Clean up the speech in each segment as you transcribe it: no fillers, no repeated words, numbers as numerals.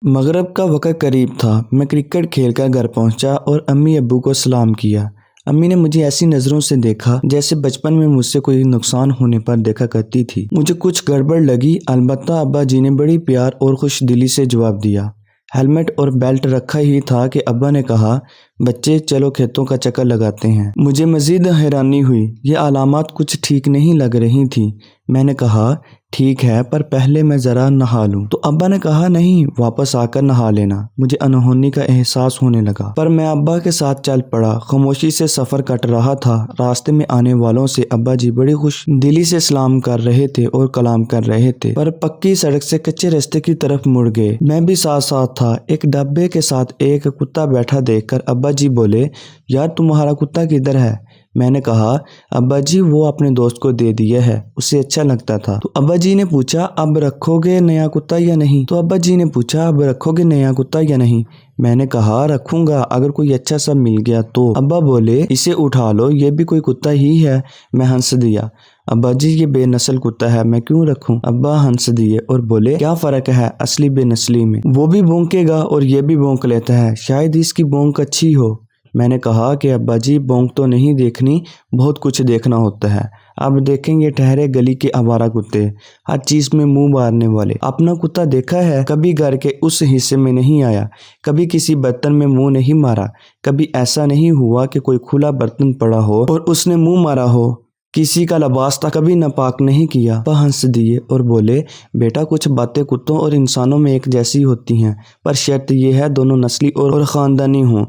مغرب کا وقت قریب تھا۔ میں کرکٹ کھیل کر گھر پہنچا اور امی ابو کو سلام کیا۔ امی نے مجھے ایسی نظروں سے دیکھا جیسے بچپن میں مجھ سے کوئی نقصان ہونے پر دیکھا کرتی تھی۔ مجھے کچھ گڑبڑ لگی، البتہ ابا جی نے بڑی پیار اور خوش دلی سے جواب دیا۔ ہیلمٹ اور بیلٹ رکھا ہی تھا کہ ابا نے کہا، بچے چلو کھیتوں کا چکر لگاتے ہیں۔ مجھے مزید حیرانی ہوئی، یہ علامات کچھ ٹھیک نہیں لگ رہی تھیں۔ میں نے کہا، ٹھیک ہے پر پہلے میں ذرا نہا لوں۔ تو ابا نے کہا، نہیں، واپس آ کر نہا لینا۔ مجھے انہونی کا احساس ہونے لگا، پر میں ابا کے ساتھ چل پڑا۔ خاموشی سے سفر کٹ رہا تھا۔ راستے میں آنے والوں سے ابا جی بڑی خوش دلی سے سلام کر رہے تھے اور کلام کر رہے تھے، پر پکی سڑک سے کچے راستے کی طرف مڑ گئے۔ میں بھی ساتھ ساتھ تھا۔ ایک ڈبے کے ساتھ ایک کتا بیٹھا دیکھ کر ابا جی بولے، یار تمہارا کتا کدھر ہے؟ میں نے کہا، ابا جی وہ اپنے دوست کو دے دیا ہے، اسے اچھا لگتا تھا۔ تو ابا جی نے پوچھا، اب رکھو گے نیا کتا یا نہیں؟ میں نے کہا، رکھوں گا اگر کوئی اچھا سا مل گیا تو۔ ابا بولے، اسے اٹھا لو، یہ بھی کوئی کتا ہی ہے۔ میں ہنس دیا۔ ابا جی یہ بے نسل کتا ہے، میں کیوں رکھوں؟ ابا ہنس دیے اور بولے، کیا فرق ہے اصلی بے نسلی میں؟ وہ بھی بھونکے گا اور یہ بھی بھونک لیتا ہے، شاید اس کی بھونک اچھی ہو۔ میں نے کہا کہ ابا جی بھونک تو نہیں دیکھنی، بہت کچھ دیکھنا ہوتا ہے۔ اب دیکھیں گے ٹھہرے گلی کے آوارہ کتے، ہر چیز میں منہ مارنے والے۔ اپنا کتا دیکھا ہے، کبھی گھر کے اس حصے میں نہیں آیا، کبھی کسی برتن میں منہ نہیں مارا، کبھی ایسا نہیں ہوا کہ کوئی کھلا برتن پڑا ہو اور اس نے منہ مارا ہو، کسی کا لباس تک کبھی ناپاک نہیں کیا۔ ابا ہنس دیے اور بولے، بیٹا کچھ باتیں کتوں اور انسانوں میں ایک جیسی ہوتی ہیں، پر شرط یہ ہے دونوں نسلی اور خاندانی ہوں۔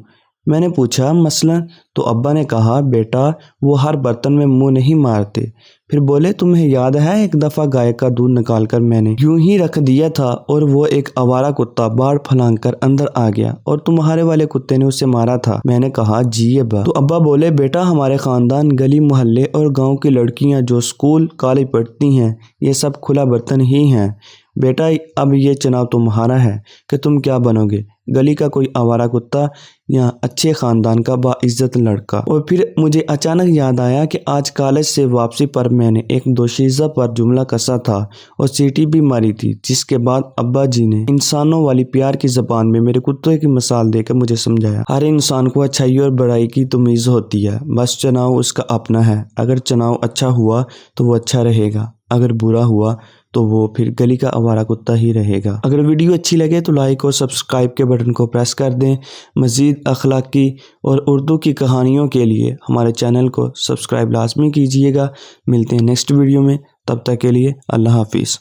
میں نے پوچھا، مثلاً؟ تو ابا نے کہا، بیٹا وہ ہر برتن میں منہ نہیں مارتے۔ پھر بولے، تمہیں یاد ہے ایک دفعہ گائے کا دودھ نکال کر میں نے یوں ہی رکھ دیا تھا اور وہ ایک آوارہ کتا باڑ پھلانگ کر اندر آ گیا اور تمہارے والے کتے نے اسے مارا تھا؟ میں نے کہا، جی ابا۔ تو ابا بولے، بیٹا ہمارے خاندان، گلی محلے اور گاؤں کی لڑکیاں جو اسکول کالج پڑھتی ہیں، یہ سب کھلا برتن ہی ہیں۔ بیٹا اب یہ چناؤ تمہارا ہے کہ تم کیا بنو گے، گلی کا کوئی آوارہ کتا یا اچھے خاندان کا باعزت لڑکا۔ اور پھر مجھے اچانک یاد آیا کہ آج کالج سے واپسی پر میں نے ایک دوشیزہ پر جملہ کسا تھا اور سیٹی بھی ماری تھی، جس کے بعد ابا جی نے انسانوں والی پیار کی زبان میں میرے کتے کی مثال دے کر مجھے سمجھایا، ہر انسان کو اچھائی اور برائی کی تمیز ہوتی ہے، بس چناؤ اس کا اپنا ہے۔ اگر چناؤ اچھا ہوا تو وہ اچھا رہے گا، اگر برا ہوا تو وہ پھر گلی کا آوارہ کتا ہی رہے گا۔ اگر ویڈیو اچھی لگے تو لائک اور سبسکرائب کے بٹن کو پریس کر دیں۔ مزید اخلاقی اور اردو کی کہانیوں کے لیے ہمارے چینل کو سبسکرائب لازمی کیجیے گا۔ ملتے ہیں نیکسٹ ویڈیو میں، تب تک کے لیے اللہ حافظ۔